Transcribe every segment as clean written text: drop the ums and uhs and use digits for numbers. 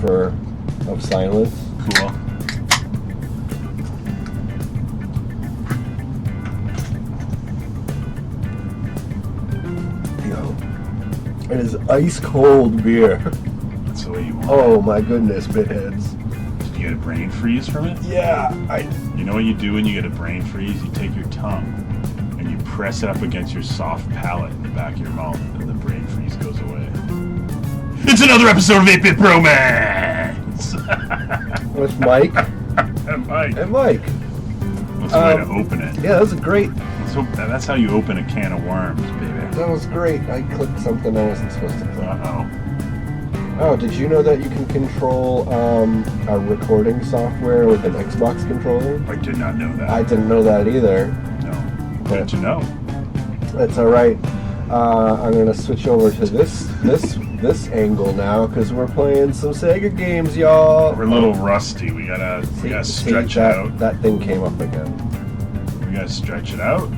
of silence. Cool. Yo, it is ice cold beer. That's the way you want Oh my goodness, bitheads. it. Did you get a brain freeze from it? Yeah, You know what you do when you get a brain freeze? You take your tongue and you press it up against your soft palate in the back of your mouth, and the brain freeze goes away. It's another episode of 8-Bit Bromance! with Mike And Mike. and Mike. What's the way to open it? Yeah, that was great. That's how you open a can of worms, baby. That was great. I clicked something I wasn't supposed to click. Uh-oh. Oh, did you know that you can control a recording software with an Xbox controller? I did not know that. I didn't know that either. No. Good to know. That's all right. I'm gonna switch over to this angle now because we're playing some Sega games, y'all. We're a little rusty. We gotta stretch it out. That thing came up again. We gotta stretch it out.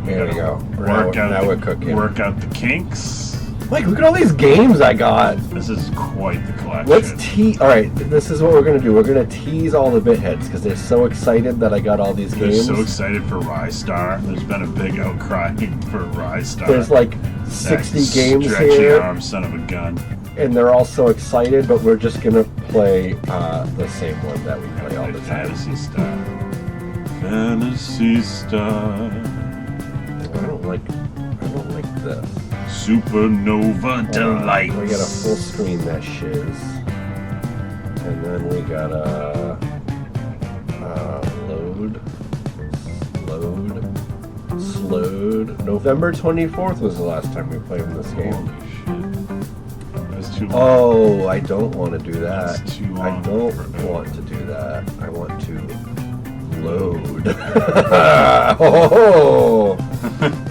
There we go. Now we're cooking. Work out the kinks. Mike, look at all these games I got. This is quite the collection. Let's tease. All right, this is what we're gonna do. We're gonna tease all the bitheads because they're so excited that I got all these They're games. so excited for Rye Star. There's been a big outcry for Rye Star. There's like 60 That games stretchy here, arm son of a gun. and they're all so excited. But we're just gonna play the same one that we play all the time. Phantasy Star. Phantasy Star. I don't like this. Supernova Delight. We gotta full screen that shiz, and then we gotta load. November 24th was the last time we played this game. Holy shit. That's too long. Oh, I don't want to do that. That's too I long. don't want to do that. I want to load. Oh,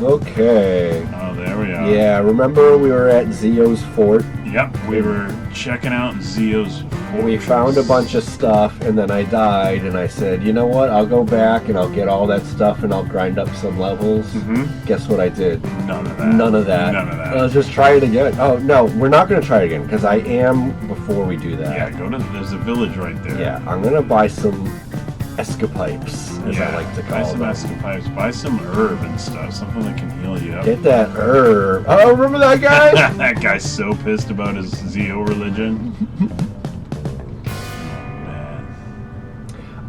okay. Oh, there we are. Yeah, remember we were at Zio's fort? Yep, we were checking out Zio's fortress. We found a bunch of stuff, and then I died, and I said, you know what, I'll go back and I'll get all that stuff and I'll grind up some levels. Mm-hmm. Guess what I did? None of that. None of that. None of that. Let's just try it again. Oh, no, we're not going to try it again, because I am before we do that. Yeah, there's a village right there. Yeah, I'm going to buy some escapipes, as I like to buy call some them. escapipes. Buy some herb and stuff, something that can heal you up. Get that herb. Oh, remember that guy? That guy's so pissed about his Zio religion.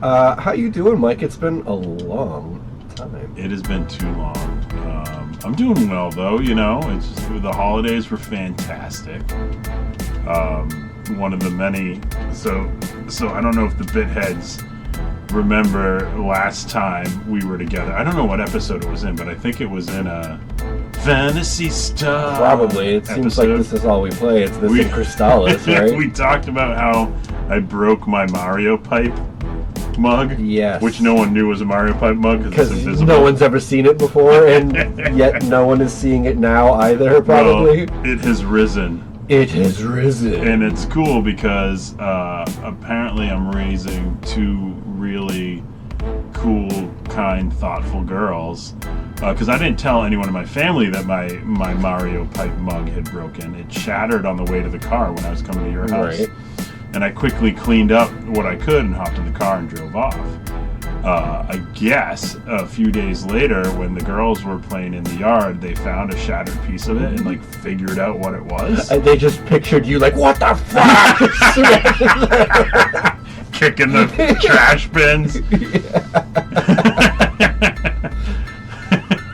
How you doing, Mike? It's been a long time. It has been too long. I'm doing well, though. You know, it's just, the holidays were fantastic. One of the many. So I don't know if the bitheads remember last time we were together. I don't know what episode it was in, but I think it was in a Phantasy Star. Probably. It seems like this is all we play. It's this and Crystallis, right? We talked about how I broke my Mario pipe mug. Yes. Which no one knew was a Mario pipe mug because it's invisible. No one's ever seen it before, and yet no one is seeing it now either, probably. Well, it has risen. It has risen. And it's cool because apparently I'm raising two really cool, kind, thoughtful girls. Because I didn't tell anyone in my family that my Mario pipe mug had broken. It shattered on the way to the car when I was coming to your house. Right. And I quickly cleaned up what I could and hopped in the car and drove off. I guess a few days later, when the girls were playing in the yard, they found a shattered piece of it and like figured out what it was. They just pictured you like, what the fuck? Kicking the trash bins.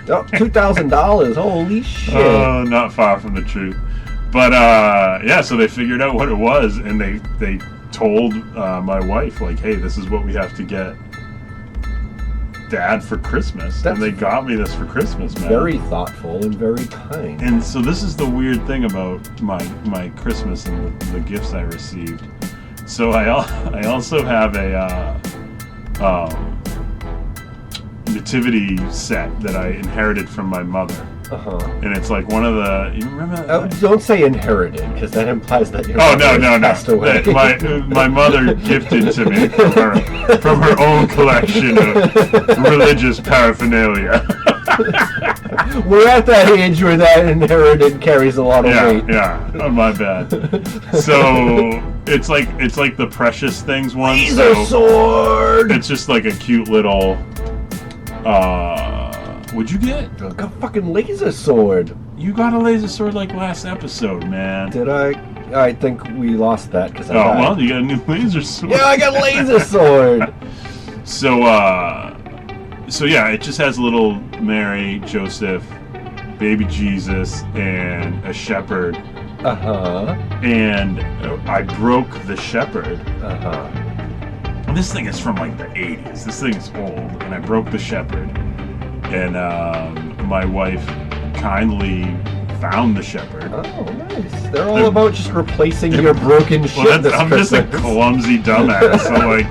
Oh, $2,000. Holy shit. Oh, not far from the truth. But yeah, so they figured out what it was, and they told my wife, like, hey, this is what we have to get Dad for Christmas. And they got me this for Christmas, man. Very thoughtful and very kind. And so this is the weird thing about my Christmas and the gifts I received. So I also have a nativity set that I inherited from my mother. Uh-huh. And it's like one of the... You remember that? Don't say inherited, because that implies that your no. passed away. My mother gifted to me from her own collection of religious paraphernalia. We're at that age where that inherited carries a lot of weight. Yeah, oh, my bad. So It's like the Precious Things one. Laser sword! It's just like a cute little. What'd you get? I got a fucking laser sword. You got a laser sword like last episode, man. Did I? I think we lost that because I Oh died. well, you got a new laser sword. Yeah, I got a laser sword. So yeah, it just has a little Mary, Joseph, baby Jesus, and a shepherd. And I broke the shepherd. And this thing is from like the 80s. This thing is old, and I broke the shepherd. And my wife kindly found the shepherd. Oh, nice. They're all about just replacing your broken shit. Well, I'm just a clumsy dumbass. So like,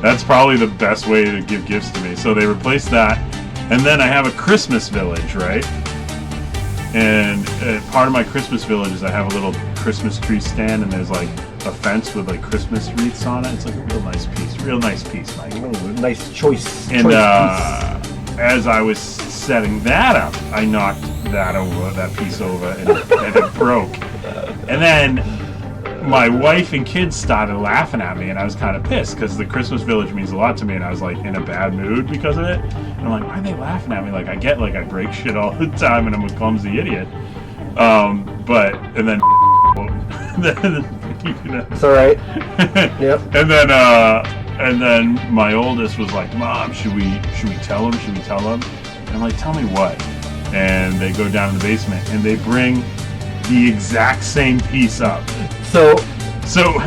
that's probably the best way to give gifts to me. So they replaced that, and then I have a Christmas village, right? And part of my Christmas village is I have a little Christmas tree stand, and there's like a fence with like Christmas wreaths on it. It's like a real nice piece, Mike. Oh, nice choice. And piece. As I was setting that up, I knocked that piece over, and it broke. And then my wife and kids started laughing at me, and I was kind of pissed because the Christmas village means a lot to me, and I was like in a bad mood because of it. And I'm like, why are they laughing at me? Like, I get like I break shit all the time, and I'm a clumsy idiot. And then It's all right. Yep. And then my oldest was like, Mom, should we tell him? Should we tell him? And I'm like, tell me what? And they go down to the basement, and they bring the exact same piece up. So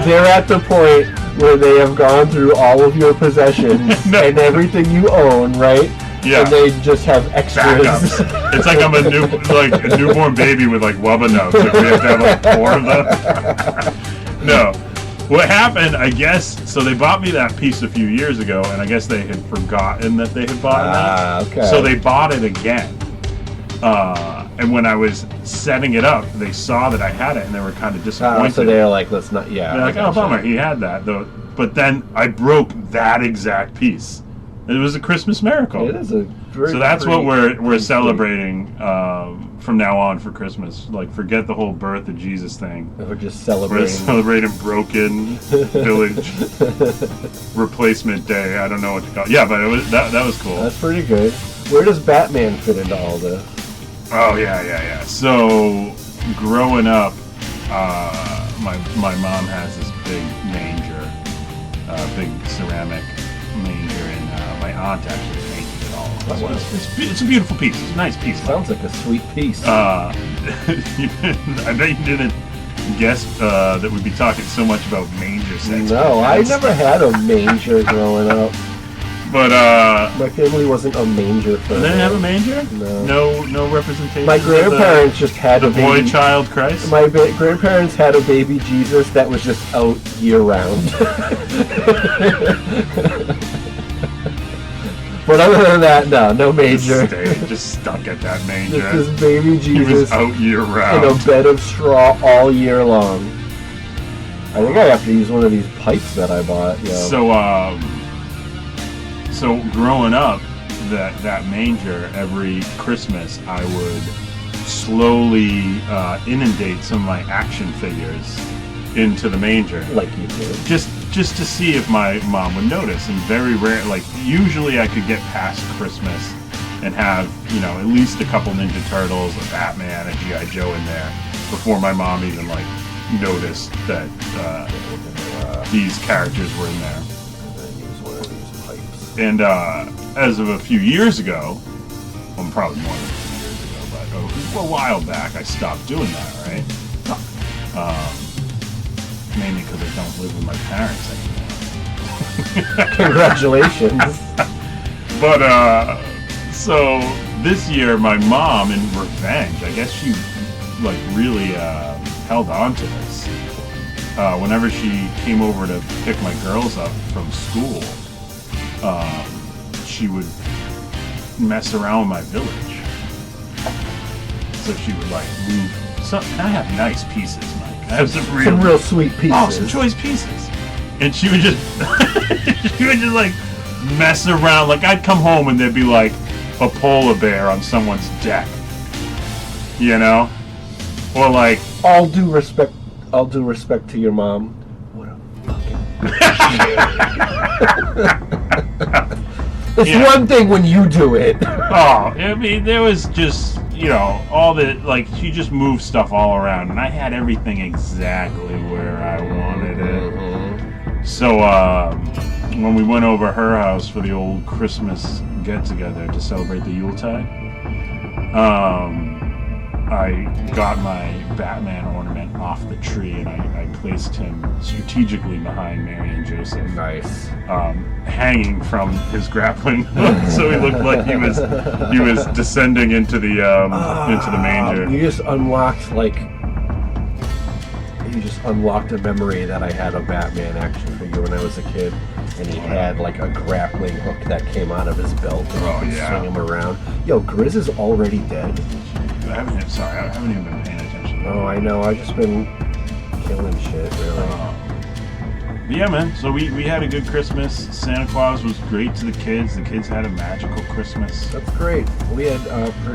they're at the point where they have gone through all of your possessions and everything you own, right? Yeah. And they just have extras. Backups. It's like I'm a newborn baby with like Wubba nubs. If we have to have like 4 of them. No. What happened, I guess, so they bought me that piece a few years ago, and I guess they had forgotten that they had bought that. Okay. So they bought it again. And when I was setting it up, they saw that I had it, and they were kind of disappointed. So they're like, let's not, yeah. They're like, oh, bummer, he had that. Though. But then I broke that exact piece. It was a Christmas miracle. It is a very So that's what we're celebrating from now on for Christmas. Like, forget the whole birth of Jesus thing. We're just We're celebrating. celebrating Broken Village Replacement Day. I don't know what to call it. Yeah, but it was that was cool. That's pretty good. Where does Batman fit into all this? Oh yeah. So growing up, my mom has this big manger, big ceramic manger, and my aunt actually painted it all. Oh, wow. It's a beautiful piece. It's a nice piece. Sounds like a sweet piece. I bet you didn't guess that we'd be talking so much about manger sex. No, I never had a manger growing up. But My family wasn't a manger they family. didn't have a manger. No. Representation. My grandparents just had the a boy baby. child Christ. My grandparents had a baby Jesus that was just out year round. But other than that, no manger. Just stuck at that manger. Just this baby He was Jesus out year round. in a bed of straw all year long. I think I have to use one of these pipes that I bought. Yeah. So growing up, that manger, every Christmas I would slowly inundate some of my action figures into the manger. Like you did. Just to see if my mom would notice. And very rare, like usually I could get past Christmas and have, at least a couple Ninja Turtles, a Batman, a G.I. Joe in there before my mom even like noticed that these characters were in there. And as of a few years ago, well, probably more than a few years ago, but a while back, I stopped doing that, right? Mainly because I don't live with my parents anymore. Congratulations. But, so this year, my mom, in revenge, I guess she, like, really held on to this. Whenever she came over to pick my girls up from school, she would mess around with my village. So she would like move some. I have nice pieces, Mike. I have some real sweet pieces. Oh, some choice pieces. And she would just like mess around. Like I'd come home and there'd be like a polar bear on someone's deck. Or like all due respect to your mom. What a It's one thing when you do it. Oh, I mean, there was just, all the, like, she just moved stuff all around, and I had everything exactly where I wanted it. Mm-hmm. So, when we went over her house for the old Christmas get-together to celebrate the Yuletide, I got my Batman ornament off the tree, and I placed him strategically behind Mary and Joseph. Nice. Hanging from his grappling hook, so he looked like he was descending into the manger. You just unlocked a memory that I had of Batman action figure when I was a kid, and he had like a grappling hook that came out of his belt and you could swing him around. Yo, Grizz is already dead. I haven't even been paying attention. Oh, I know. I've just been killing shit, really. But yeah, man. So we had a good Christmas. Santa Claus was great to the kids. The kids had a magical Christmas. That's great. We had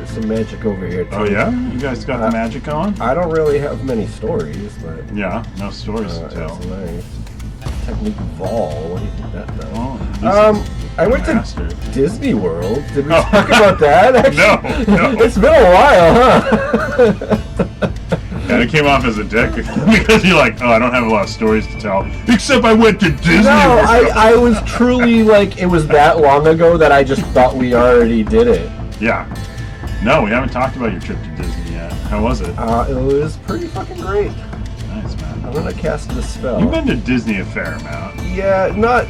some magic over here, too. Oh, yeah? You guys got the magic on? I don't really have many stories, but... Yeah, no stories to tell. That's nice. Technique Vol. What do you think that does? Oh, I went to Disney World. Did we talk about that? Actually, No. It's been a while, huh? And it came off as a dick because you're like, I don't have a lot of stories to tell. Except I went to Disney World. I was truly like, it was that long ago that I just thought we already did it. Yeah. No, we haven't talked about your trip to Disney yet. How was it? It was pretty fucking great. Nice, man. I'm gonna cast the spell. You've been to Disney a fair amount. Yeah, not...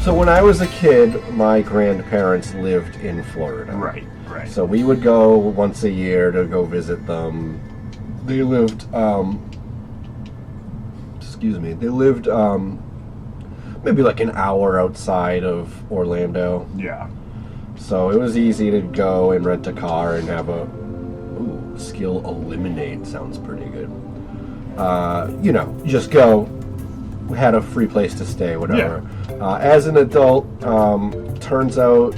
So when I was a kid, my grandparents lived in Florida. Right. So we would go once a year to go visit them. They lived, maybe like an hour outside of Orlando. Yeah. So it was easy to go and rent a car and have skill eliminate sounds pretty good. Just go. We had a free place to stay, whatever. Yeah. As an adult, turns out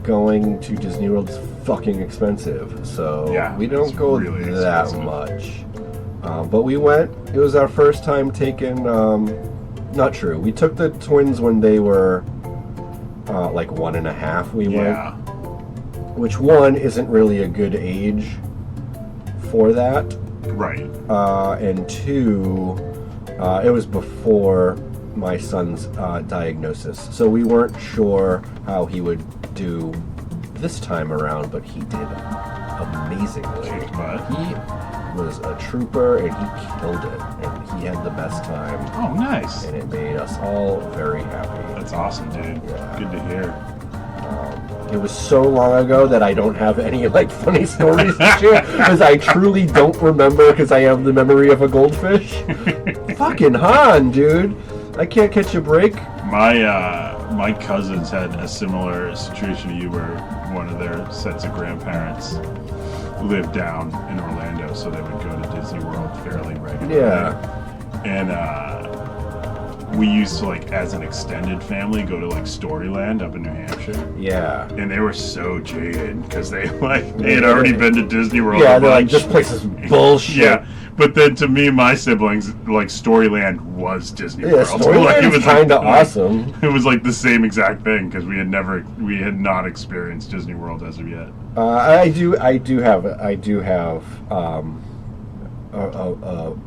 going to Disney World is fucking expensive, so we don't go really that much. But we went. It was our first time taking. Not true. We took the twins when they were like 1.5. We went, which one isn't really a good age for that. Right. And two, it was before my son's diagnosis, so we weren't sure how he would do this time around, but he did amazingly. He was a trooper, and he killed it, and he had the best time. Oh, nice. And it made us all very happy. That's awesome, dude. Yeah. Good to hear. It was so long ago that I don't have any funny stories to share, because I truly don't remember, because I have the memory of a goldfish. Fucking Han, dude. I can't catch a break. My cousins had a similar situation to you, where one of their sets of grandparents lived down in Orlando, so they would go to Disney World fairly regularly. Yeah. And we used to, as an extended family, go to Storyland up in New Hampshire. Yeah. And they were so jaded because they had already been to Disney World. Yeah, they're like, this place is bullshit. Yeah. But then to me and my siblings, Storyland was Disney World. Yeah, Storyland was kind of awesome. It was the same exact thing because we had not experienced Disney World as of yet. I do have a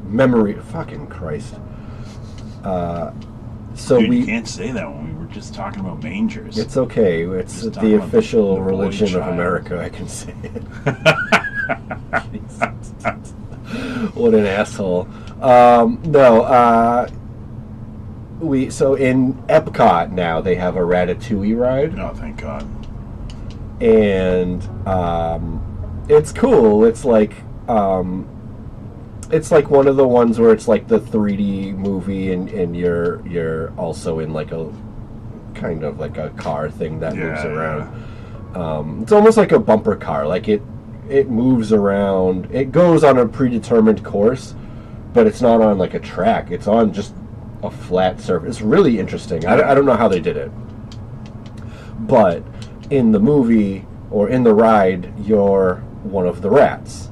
memory. Fucking Christ. Dude, you can't say that when we were just talking about mangers. It's okay. It's the official religion of America. I can say it. What an asshole. So in Epcot now they have a Ratatouille ride. Oh, thank God. And it's cool. It's it's one of the ones where it's the 3D movie, and you're also in a kind of a car thing that moves around. It's almost like a bumper car. It moves around. It goes on a predetermined course, but it's not on a track. It's on just a flat surface. It's really interesting. I don't know how they did it. But in the movie, or in the ride, you're one of the rats.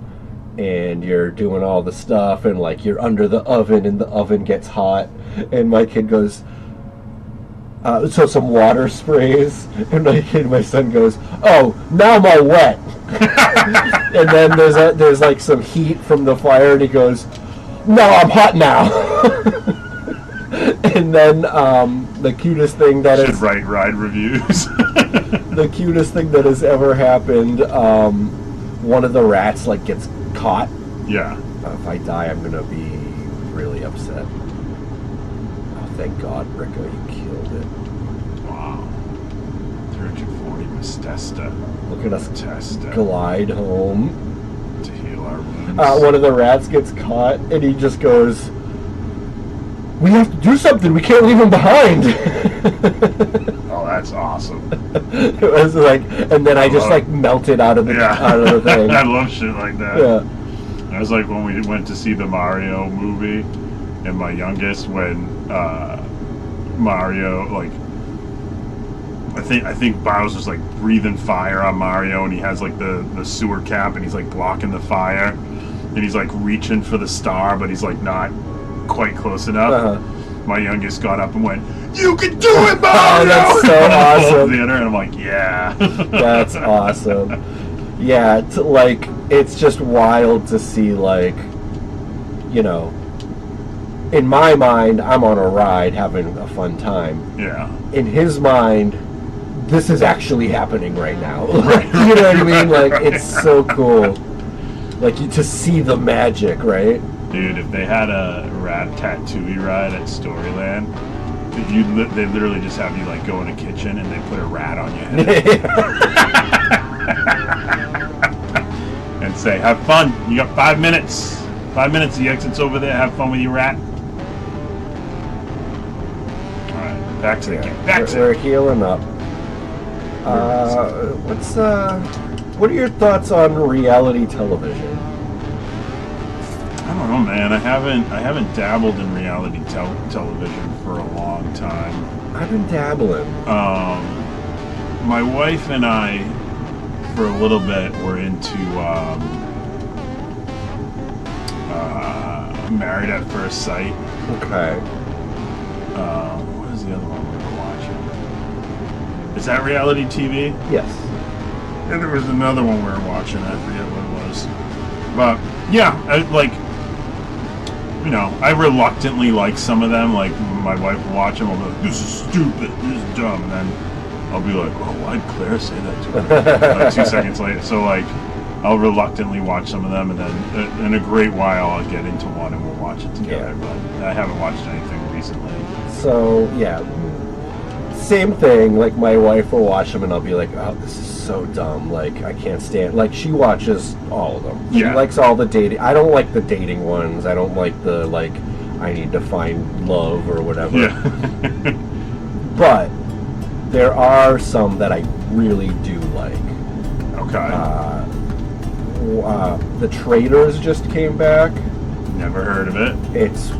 And you're doing all the stuff, and you're under the oven, and the oven gets hot. And my kid goes, so some water sprays, and my son goes, "Oh, now I'm all wet." And then there's like some heat from the fire, and he goes, "No, I'm hot now." And then the cutest thing that should write ride reviews. The cutest thing that has ever happened. One of the rats like gets caught. Yeah. If I die, I'm gonna be really upset. Oh, thank God, Ricka, you killed it. Wow. 340 Mistesta. Look at us Testa. glide home. To heal our wounds. One of the rats gets caught, and he just goes, "We have to do something. We can't leave him behind." Oh, that's awesome. It was like, and then I just like melted out of the thing. I love shit like that. Yeah. It was like when we went to see the Mario movie, and my youngest, when Mario, like, I think Bowser's like breathing fire on Mario, and he has like the sewer cap, and he's like blocking the fire, and he's like reaching for the star, but he's like not quite close enough. Uh-huh. My youngest got up and went, "You can do it, Mario!" Oh, that's so awesome. Theater, and I'm like, yeah. That's awesome. Yeah, like, it's just wild to see, like, you know, in my mind, I'm on a ride having a fun time. Yeah. In his mind, this is actually happening right now. Like, you know what I mean? Like, it's so cool. Like, to see the magic, right? Dude, if they had a rat tattooey ride at Storyland, they literally just have you like go in a kitchen and they put a rat on your head and say, "Have fun. You got 5 minutes. 5 minutes. The exit's over there. Have fun with your rat." All right, back to the game. We're healing up. What are your thoughts on reality television? I don't know, man. I haven't dabbled in reality television for a long time. I've been dabbling. My wife and I, for a little bit, were into Married at First Sight. Okay. What is the other one we were watching? Is that reality TV? Yes. And there was another one we were watching. I forget what it was. But yeah, I reluctantly like some of them. Like, my wife will watch them, I'll be like, "This is stupid, this is dumb," and then I'll be like, "Oh, why'd Claire say that to me?" Like 2 seconds later. So, like, I'll reluctantly watch some of them, and then in a great while I'll get into one and we'll watch it together. Yeah. But I haven't watched anything recently. So, yeah. Same thing. Like, my wife will watch them and I'll be like, "Oh, this is so dumb. Like, I can't stand." Like, she watches all of them. She likes all the dating. I don't like the dating ones. I don't like the, like, I need to find love or whatever. Yeah. But there are some that I really do like. Okay. The Traitors just came back. Never heard of it. It's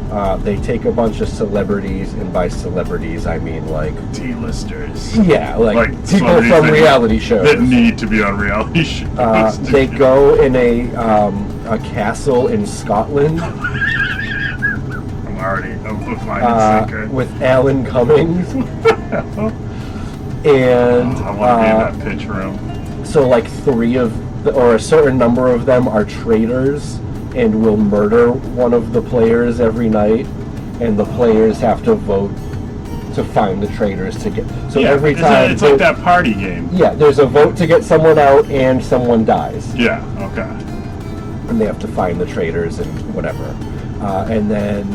they take a bunch of celebrities, and by celebrities I mean like D-listers. Yeah, like people from reality shows that need to be on reality shows. They go in a castle in Scotland. I'm with Alan Cummings. And I want to be in that pitch room. So like or a certain number of them are traitors and will murder one of the players every night, and the players have to vote to find the traitors to get. So every time it's like that party game. Yeah, there's a vote to get someone out, and someone dies. Yeah. Okay. And they have to find the traitors and whatever. And then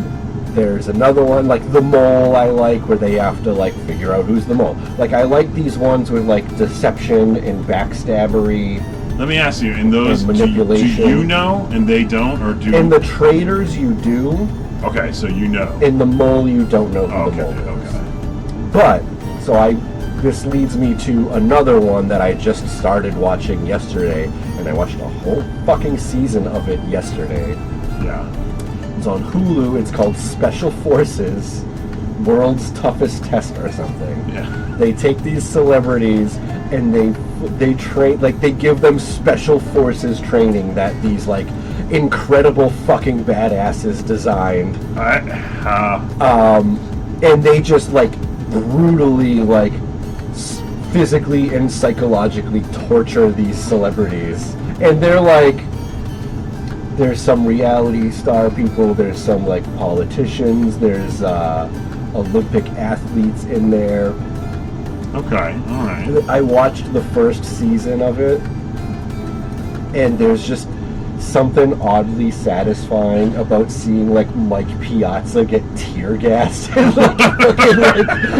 there's another one like The Mole. I like where they have to like figure out who's the mole. Like I like these ones with like deception and backstabbery. Let me ask you, in those, manipulation. Do you know and they don't, or do? In the traitors, you do. Okay, so you know. In the mole, you don't know who the mole is. Okay. But this leads me to another one that I just started watching yesterday, and I watched a whole fucking season of it yesterday. Yeah. It's on Hulu. It's called Special Forces, World's Toughest Test or something. Yeah. They take these celebrities and they train, like they give them special forces training that these like incredible fucking badasses designed. And they just like brutally like physically and psychologically torture these celebrities. And they're like, there's some reality star people, there's some like politicians, there's Olympic athletes in there. Okay, all right. I watched the first season of it, and there's just something oddly satisfying about seeing like Mike Piazza get tear gassed.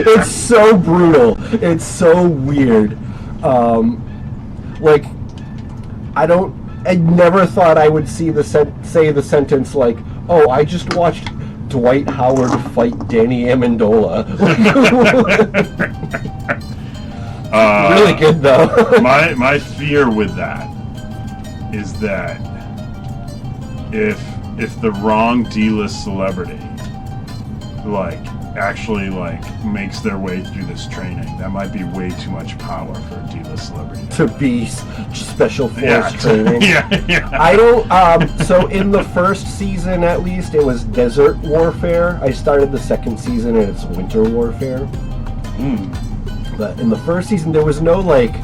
It's so brutal. It's so weird. Like, I never thought I would see say the sentence like, "Oh, I just watched Dwight Howard fight Danny Amendola." Really good though. my fear with that is that if the wrong D-list celebrity like actually like makes their way through this training, that might be way too much power for a D-list celebrity to be special force training. Yeah. I don't. So in the first season, at least, it was desert warfare. I started the second season, and it's winter warfare. But in the first season, there was no like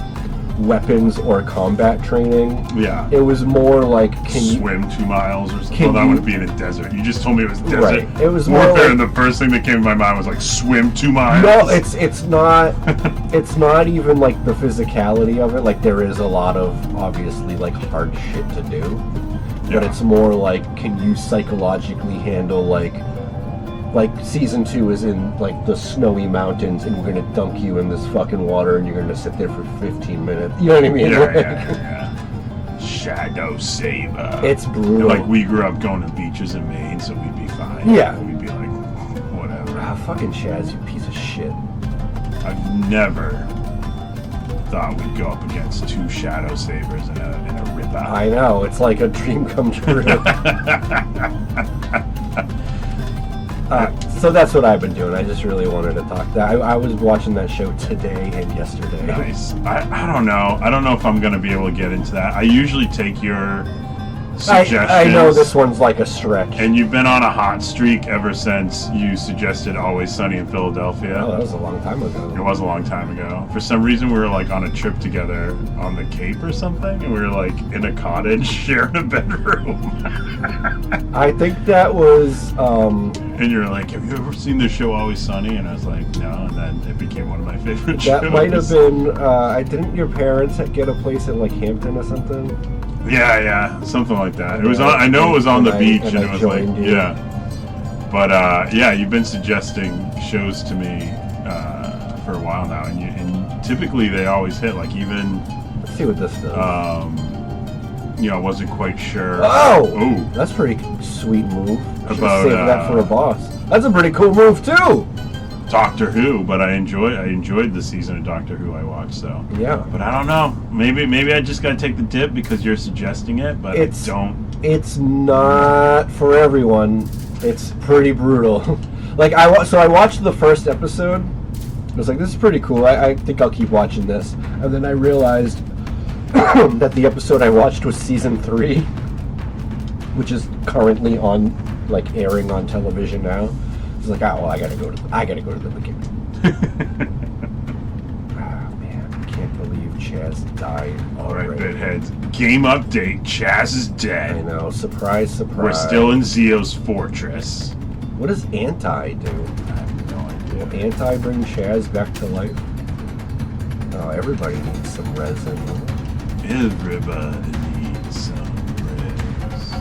weapons or combat training. Yeah. It was more like, can you swim 2 miles or something? Well, that would be in a desert. You just told me it was desert. Right. It was more warfare, like, and the first thing that came to my mind was like swim 2 miles. No, it's not. It's not even like the physicality of it. Like there is a lot of obviously like hard shit to do, but it's more like, can you psychologically handle like season 2 is in like the snowy mountains, and we're gonna dunk you in this fucking water, and you're gonna sit there for 15 minutes. You know what I mean? Yeah. Shadow Saber. It's brutal. And, like, we grew up going to beaches in Maine, so we'd be fine. Yeah. We'd be like, whatever. Fucking Chaz, you piece of shit. I've never thought we'd go up against 2 Shadow Sabers in a rip-out. I know, it's like a dream come true. So that's what I've been doing. I just really wanted to talk. I was watching that show today and yesterday. Nice. I don't know. I don't know if I'm going to be able to get into that. I usually take your suggestions. I know this one's like a stretch. And you've been on a hot streak ever since you suggested Always Sunny in Philadelphia. Oh, that was a long time ago. It was a long time ago. For some reason, we were like on a trip together on the Cape or something, and we were like in a cottage sharing a bedroom. I think that was... And you're like, have you ever seen the show Always Sunny? And I was like, no. And then it became one of my favorite shows. That might have been... didn't your parents get a place in like Hampton or something? Yeah, something like that. It was on. I know it was on the beach, and it was like, yeah. But yeah, you've been suggesting shows to me for a while now, and typically they always hit. Like even. Let's see what this does. I wasn't quite sure. Oh, that's a pretty sweet move. About save that for a boss. That's a pretty cool move too. Doctor Who, but I enjoyed the season of Doctor Who I watched. So yeah, but I don't know. Maybe I just gotta take the dip because you're suggesting it, but I don't. It's not for everyone. It's pretty brutal. Like I watched the first episode. I was like, this is pretty cool. I think I'll keep watching this. And then I realized that the episode I watched was season 3, which is currently on, like, airing on television now. It's like, I gotta go to the beginning. Oh man, I can't believe Chaz died already. Alright, Bitheads. Game update, Chaz is dead. I know, surprise, surprise. We're still in Zio's fortress. What does Anti do? I have no idea. Will Anti bring Chaz back to life? Oh, everybody needs some resin. Everybody needs some res.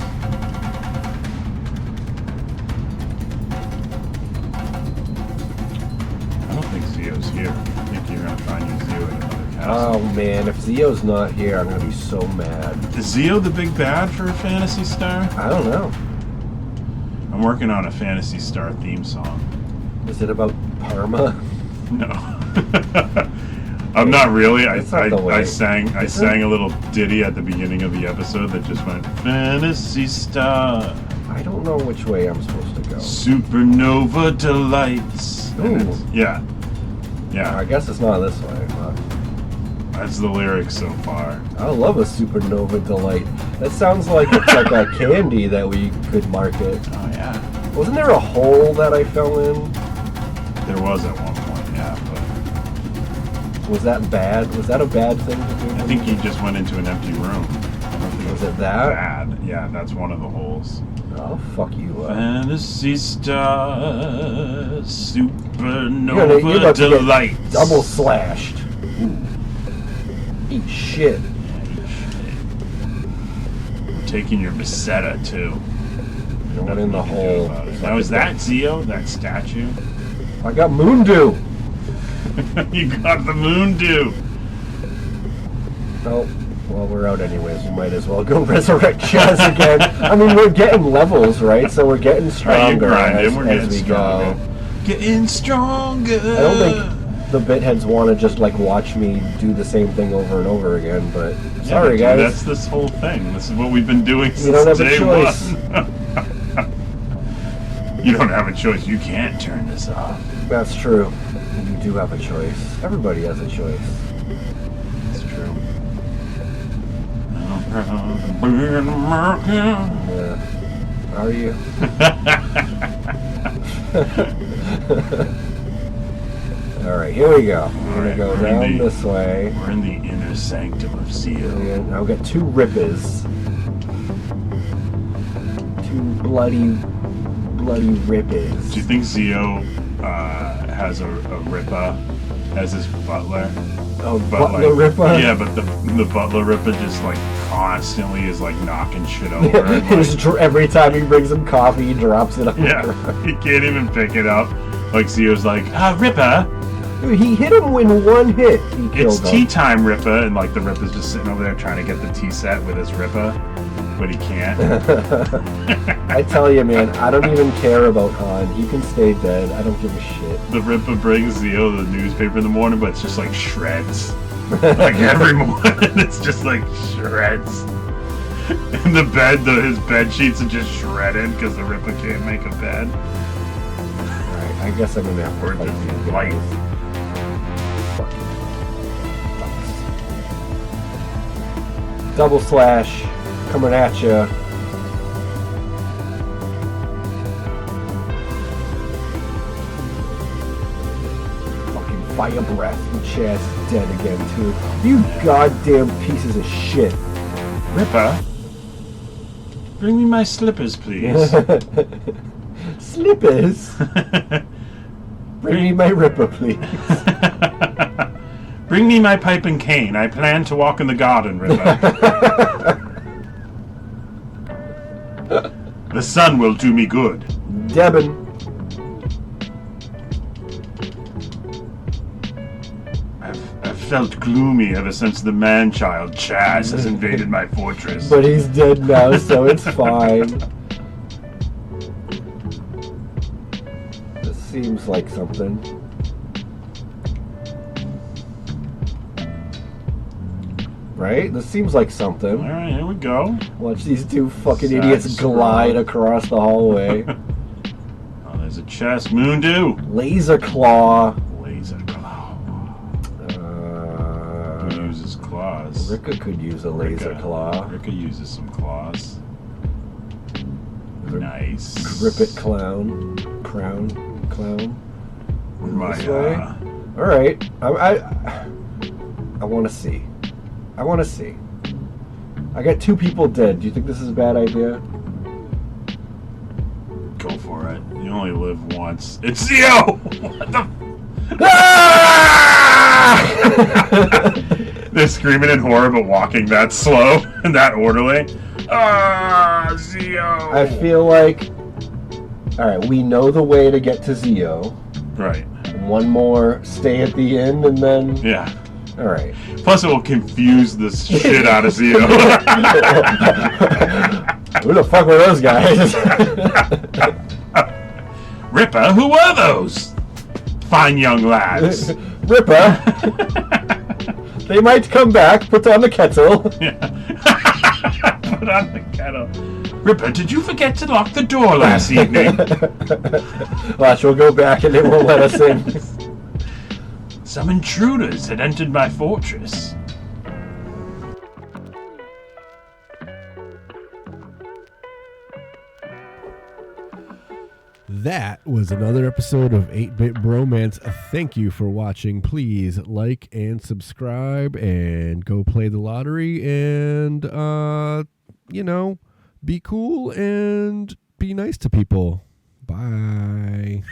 I don't think Zio's here. I think you're going to find your Zio in another castle. Oh man, if Zio's not here, I'm going to be so mad. Is Zio the big bad for Phantasy Star? I don't know. I'm working on a Phantasy Star theme song. Is it about Parma? No. I'm not really. I sang a little ditty at the beginning of the episode that just went Phantasy Star. I don't know which way I'm supposed to go. Supernova delights. Ooh. Yeah. I guess it's not this way. That's the lyrics so far. I love a supernova delight. That sounds like it's like a candy that we could market. Oh yeah. Wasn't there a hole that I fell in? There was at one point, yeah, but Was that bad? Was that a bad thing to do? I think you just went into an empty room. I don't think Was it that? bad. Yeah, that's one of the holes. Oh, fuck you up. Fantasy Star, You're supernova about to get delight. double slashed. Ooh. Eat shit. We're taking your Besetta too. Going in the hole. Now is that Zeo? That statue? I got moon dew. You got the moon dew. Oh, well, we're out anyways. We might as well go resurrect Chaz again. I mean, we're getting levels, right? So we're getting stronger as we go. Getting stronger. I don't think the bitheads want to just like watch me do the same thing over and over again, but sorry guys. That's this whole thing. This is what we've been doing since don't have a day choice. one. You don't have a choice. You can't turn this off. That's true. You do have a choice. Everybody has a choice. It's true. I'm proud to be an American. Yeah. Are you? Alright, here we go. We're gonna go down this way. We're in the inner sanctum of Zeo. And I've got two rippers. Two bloody rippers. Do you think Zeo has a Ripper as his butler? Oh, But butler like, ripper? Yeah, but the butler Ripper just like constantly is like knocking shit over. And, like, Every time he brings him coffee, he drops it on the ground. yeah, he can't even pick it up. Like Zeo's like, Ripper, Dude, he hit him in one hit. He killed it's him. tea time, Ripper, and like the Ripper's just sitting over there trying to get the tea set with his Ripper, but he can't. I tell you, man, I don't even care about Han. He can stay dead. I don't give a shit. The Ripper brings Zeo the newspaper in the morning, but it's just like shreds. Like every morning, it's just like shreds. In the bed, his bed sheets are just shredded because the Ripper can't make a bed. Alright, I guess I'm gonna have to fight these Light. guys. Fucking fucks. Double slash coming at ya. Fucking fire breath. And Chaz is dead again too. You goddamn pieces of shit. Ripper, bring me my slippers, please. Slippers? Bring me my ripper, please. Bring me my pipe and cane. I plan to walk in the garden, Ripper. The sun will do me good. Debin. I've felt gloomy ever since the man-child Chaz has invaded my fortress. But he's dead now, so it's fine. This seems like something. Right? This seems like something. Alright, here we go. Watch these two fucking idiots glide across the hallway. Oh, there's a chest. Moondew. Laser claw. Laser claw. Who uses claws? Ricka could use a laser claw. Ricka uses some claws. Nice. Grippet clown. Clown. My, This way? Alright. I want to see. I got two people dead. Do you think this is a bad idea? Go for it. You only live once. It's Zeo! What the? They're screaming in horror, but walking that slow and that orderly. Zeo! I feel like... Alright, we know the way to get to Zeo. Right. One more stay at the end and then... Yeah. Alright. Plus, it will confuse the shit out of Zeo. Who the fuck were those guys? Ripper, who were those? Fine young lads. Ripper. They might come back. Put on the kettle. Put on the kettle. Ripper, did you forget to lock the door last evening? Watch, we'll go back and they won't let us in. Some intruders had entered my fortress. That was another episode of 8-Bit Bromance. Thank you for watching. Please like and subscribe and go play the lottery and, be cool and be nice to people. Bye.